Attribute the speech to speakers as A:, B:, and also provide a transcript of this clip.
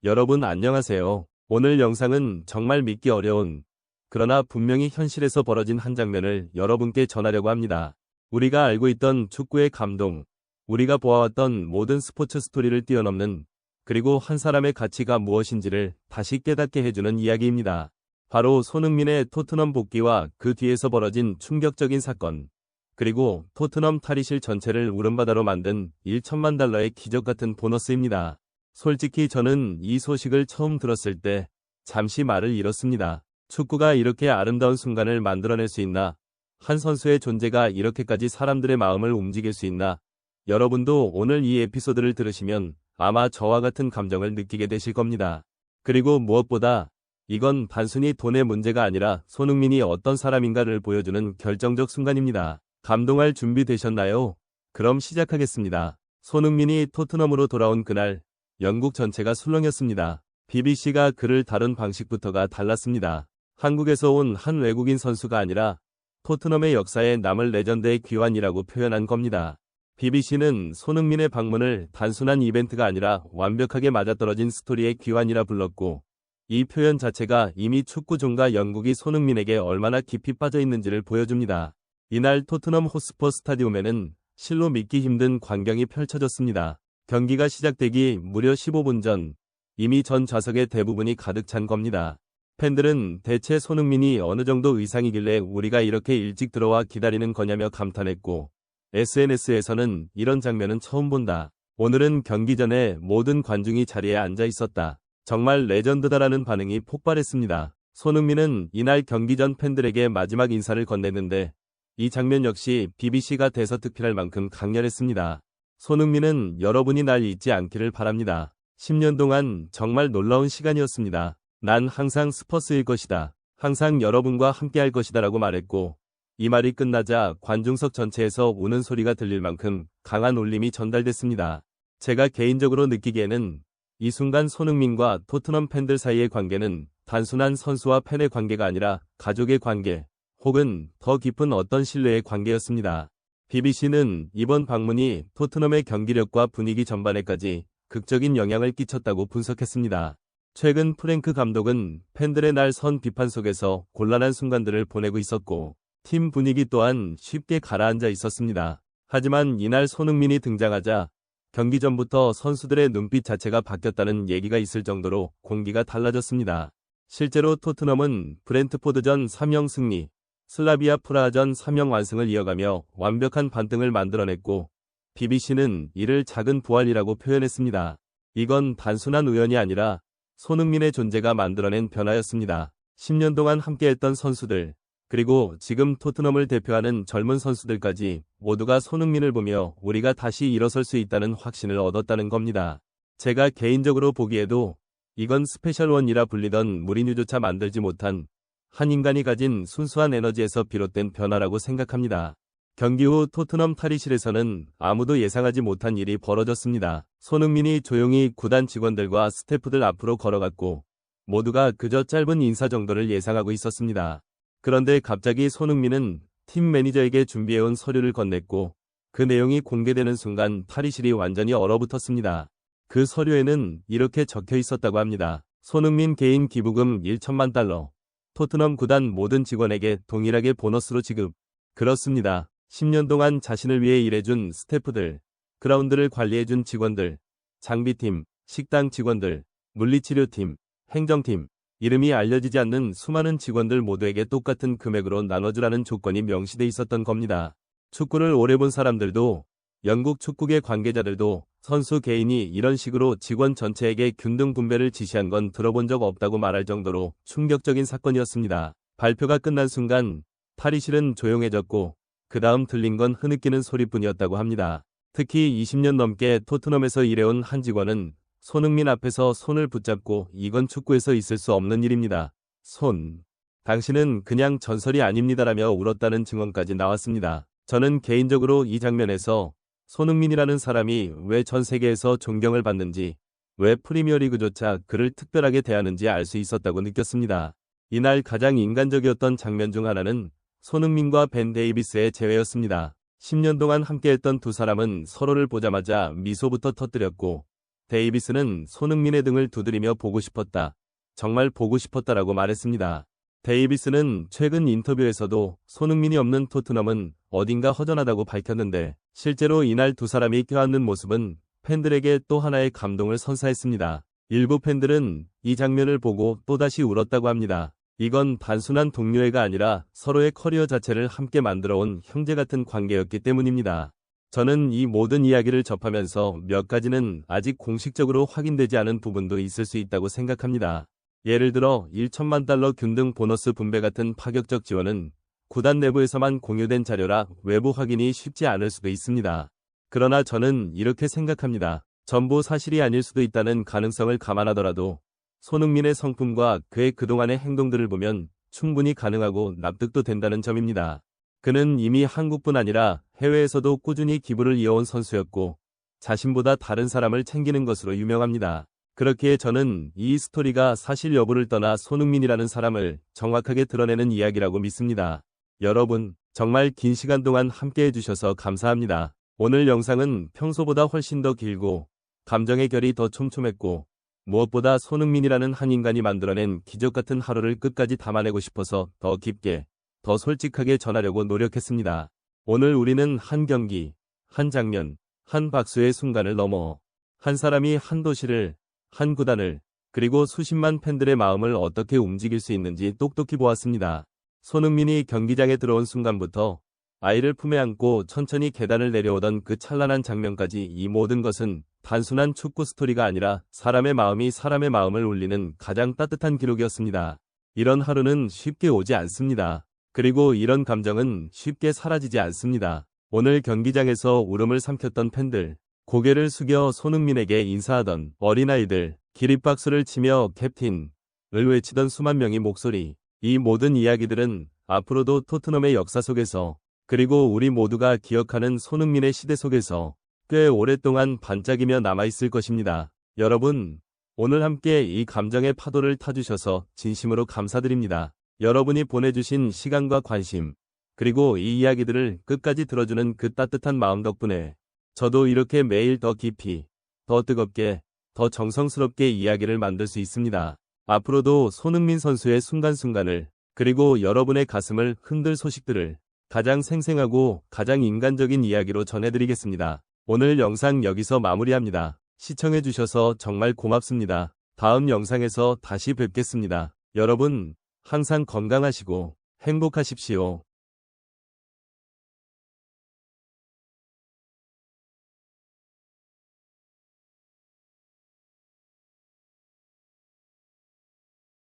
A: 여러분 안녕하세요. 오늘 영상은 정말 믿기 어려운, 그러나 분명히 현실에서 벌어진 한 장면을 여러분께 전하려고 합니다. 우리가 알고 있던 축구의 감동, 우리가 보아왔던 모든 스포츠 스토리를 뛰어넘는, 그리고 한 사람의 가치가 무엇인지를 다시 깨닫게 해주는 이야기입니다. 바로 손흥민의 토트넘 복귀와 그 뒤에서 벌어진 충격적인 사건, 그리고 토트넘 탈의실 전체를 울음바다로 만든 1천만 달러의 기적 같은 보너스입니다. 솔직히 저는 이 소식을 처음 들었을 때 잠시 말을 잃었습니다. 축구가 이렇게 아름다운 순간을 만들어낼 수 있나? 한 선수의 존재가 이렇게까지 사람들의 마음을 움직일 수 있나? 여러분도 오늘 이 에피소드를 들으시면 아마 저와 같은 감정을 느끼게 되실 겁니다. 그리고 무엇보다 이건 단순히 돈의 문제가 아니라 손흥민이 어떤 사람인가를 보여주는 결정적 순간입니다. 감동할 준비 되셨나요? 그럼 시작하겠습니다. 손흥민이 토트넘으로 돌아온 그날, 영국 전체가 술렁였습니다. BBC가 그를 다룬 방식부터가 달랐습니다. 한국에서 온 한 외국인 선수가 아니라 토트넘의 역사에 남을 레전드의 귀환이라고 표현한 겁니다. BBC는 손흥민의 방문을 단순한 이벤트가 아니라 완벽하게 맞아떨어진 스토리의 귀환이라 불렀고, 이 표현 자체가 이미 축구 종가 영국이 손흥민에게 얼마나 깊이 빠져 있는지를 보여줍니다. 이날 토트넘 호스퍼 스타디움에는 실로 믿기 힘든 광경이 펼쳐졌습니다. 경기가 시작되기 무려 15분 전, 이미 전 좌석의 대부분이 가득 찬 겁니다. 팬들은 대체 손흥민이 어느 정도 의상이길래 우리가 이렇게 일찍 들어와 기다리는 거냐며 감탄했고, SNS에서는 이런 장면은 처음 본다. 오늘은 경기 전에 모든 관중이 자리에 앉아 있었다. 정말 레전드다라는 반응이 폭발했습니다. 손흥민은 이날 경기 전 팬들에게 마지막 인사를 건넸는데, 이 장면 역시 BBC가 대서특필할 만큼 강렬했습니다. 손흥민은 여러분이 날 잊지 않기를 바랍니다. 10년 동안 정말 놀라운 시간이었습니다. 난 항상 스퍼스일 것이다. 항상 여러분과 함께할 것이다 라고 말했고, 이 말이 끝나자 관중석 전체에서 우는 소리가 들릴 만큼 강한 울림이 전달됐습니다. 제가 개인적으로 느끼기에는 이 순간 손흥민과 토트넘 팬들 사이의 관계는 단순한 선수와 팬의 관계가 아니라 가족의 관계, 혹은 더 깊은 어떤 신뢰의 관계였습니다. BBC는 이번 방문이 토트넘의 경기력과 분위기 전반에까지 극적인 영향을 끼쳤다고 분석했습니다. 최근 프랭크 감독은 팬들의 날 선 비판 속에서 곤란한 순간들을 보내고 있었고, 팀 분위기 또한 쉽게 가라앉아 있었습니다. 하지만 이날 손흥민이 등장하자 경기 전부터 선수들의 눈빛 자체가 바뀌었다는 얘기가 있을 정도로 공기가 달라졌습니다. 실제로 토트넘은 브렌트포드전 3영 승리, 슬라비아 프라하전 3영 완승을 이어가며 완벽한 반등을 만들어냈고, BBC는 이를 작은 부활이라고 표현했습니다. 이건 단순한 우연이 아니라 손흥민의 존재가 만들어낸 변화였습니다. 10년 동안 함께했던 선수들, 그리고 지금 토트넘을 대표하는 젊은 선수들까지 모두가 손흥민을 보며 우리가 다시 일어설 수 있다는 확신을 얻었다는 겁니다. 제가 개인적으로 보기에도 이건 스페셜원이라 불리던 무리뉴조차 만들지 못한 한 인간이 가진 순수한 에너지에서 비롯된 변화라고 생각합니다. 경기 후 토트넘 탈의실에서는 아무도 예상하지 못한 일이 벌어졌습니다. 손흥민이 조용히 구단 직원들과 스태프들 앞으로 걸어갔고, 모두가 그저 짧은 인사 정도를 예상하고 있었습니다. 그런데 갑자기 손흥민은 팀 매니저에게 준비해온 서류를 건넸고, 그 내용이 공개되는 순간 탈의실이 완전히 얼어붙었습니다. 그 서류에는 이렇게 적혀 있었다고 합니다. 손흥민 개인 기부금 1천만 달러. 토트넘 구단 모든 직원에게 동일하게 보너스로 지급. 그렇습니다. 10년 동안 자신을 위해 일해준 스태프들, 그라운드를 관리해준 직원들, 장비팀, 식당 직원들, 물리치료팀, 행정팀, 이름이 알려지지 않는 수많은 직원들 모두에게 똑같은 금액으로 나눠주라는 조건이 명시돼 있었던 겁니다. 축구를 오래 본 사람들도, 영국 축구계 관계자들도 선수 개인이 이런 식으로 직원 전체에게 균등 분배를 지시한 건 들어본 적 없다고 말할 정도로 충격적인 사건이었습니다. 발표가 끝난 순간 탈의실은 조용해졌고, 그 다음 들린 건 흐느끼는 소리뿐이었다고 합니다. 특히 20년 넘게 토트넘에서 일해온 한 직원은 손흥민 앞에서 손을 붙잡고 이건 축구에서 있을 수 없는 일입니다. 당신은 그냥 전설이 아닙니다라며 울었다는 증언까지 나왔습니다. 저는 개인적으로 이 장면에서 손흥민이라는 사람이 왜 전 세계에서 존경을 받는지, 왜 프리미어리그조차 그를 특별하게 대하는지 알 수 있었다고 느꼈습니다. 이날 가장 인간적이었던 장면 중 하나는 손흥민과 벤 데이비스의 재회였습니다. 10년 동안 함께했던 두 사람은 서로를 보자마자 미소부터 터뜨렸고, 데이비스는 손흥민의 등을 두드리며 보고 싶었다. 정말 보고 싶었다라고 말했습니다. 데이비스는 최근 인터뷰에서도 손흥민이 없는 토트넘은 어딘가 허전하다고 밝혔는데 실제로 이날 두 사람이 껴안는 모습은 팬들에게 또 하나의 감동을 선사했습니다. 일부 팬들은 이 장면을 보고 또다시 울었다고 합니다. 이건 단순한 동료애가 아니라 서로의 커리어 자체를 함께 만들어온 형제 같은 관계였기 때문입니다. 저는 이 모든 이야기를 접하면서 몇 가지는 아직 공식적으로 확인되지 않은 부분도 있을 수 있다고 생각합니다. 예를 들어 1천만 달러 균등 보너스 분배 같은 파격적 지원은 구단 내부에서만 공유된 자료라 외부 확인이 쉽지 않을 수도 있습니다. 그러나 저는 이렇게 생각합니다. 전부 사실이 아닐 수도 있다는 가능성을 감안하더라도 손흥민의 성품과 그의 그동안의 행동들을 보면 충분히 가능하고 납득도 된다는 점입니다. 그는 이미 한국뿐 아니라 해외에서도 꾸준히 기부를 이어온 선수였고 자신보다 다른 사람을 챙기는 것으로 유명합니다. 그렇기에 저는 이 스토리가 사실 여부를 떠나 손흥민이라는 사람을 정확하게 드러내는 이야기라고 믿습니다. 여러분, 정말 긴 시간 동안 함께 해주셔서 감사합니다. 오늘 영상은 평소보다 훨씬 더 길고 감정의 결이 더 촘촘했고 무엇보다 손흥민이라는 한 인간이 만들어낸 기적 같은 하루를 끝까지 담아내고 싶어서 더 깊게, 더 솔직하게 전하려고 노력했습니다. 오늘 우리는 한 경기, 한 장면, 한 박수의 순간을 넘어 한 사람이 한 도시를, 한 구단을, 그리고 수십만 팬들의 마음을 어떻게 움직일 수 있는지 똑똑히 보았습니다. 손흥민이 경기장에 들어온 순간부터 아이를 품에 안고 천천히 계단을 내려오던 그 찬란한 장면까지 이 모든 것은 단순한 축구 스토리가 아니라 사람의 마음이 사람의 마음을 울리는 가장 따뜻한 기록이었습니다. 이런 하루는 쉽게 오지 않습니다. 그리고 이런 감정은 쉽게 사라지지 않습니다. 오늘 경기장에서 울음을 삼켰던 팬들, 고개를 숙여 손흥민에게 인사하던 어린아이들, 기립박수를 치며 캡틴을 외치던 수만 명의 목소리, 이 모든 이야기들은 앞으로도 토트넘의 역사 속에서 그리고 우리 모두가 기억하는 손흥민의 시대 속에서 꽤 오랫동안 반짝이며 남아있을 것입니다. 여러분, 오늘 함께 이 감정의 파도를 타주셔서 진심으로 감사드립니다. 여러분이 보내주신 시간과 관심, 그리고 이 이야기들을 끝까지 들어주는 그 따뜻한 마음 덕분에 저도 이렇게 매일 더 깊이, 더 뜨겁게, 더 정성스럽게 이야기를 만들 수 있습니다. 앞으로도 손흥민 선수의 순간순간을 그리고 여러분의 가슴을 흔들 소식들을 가장 생생하고 가장 인간적인 이야기로 전해드리겠습니다. 오늘 영상 여기서 마무리합니다. 시청해주셔서 정말 고맙습니다. 다음 영상에서 다시 뵙겠습니다. 여러분, 항상 건강하시고 행복하십시오.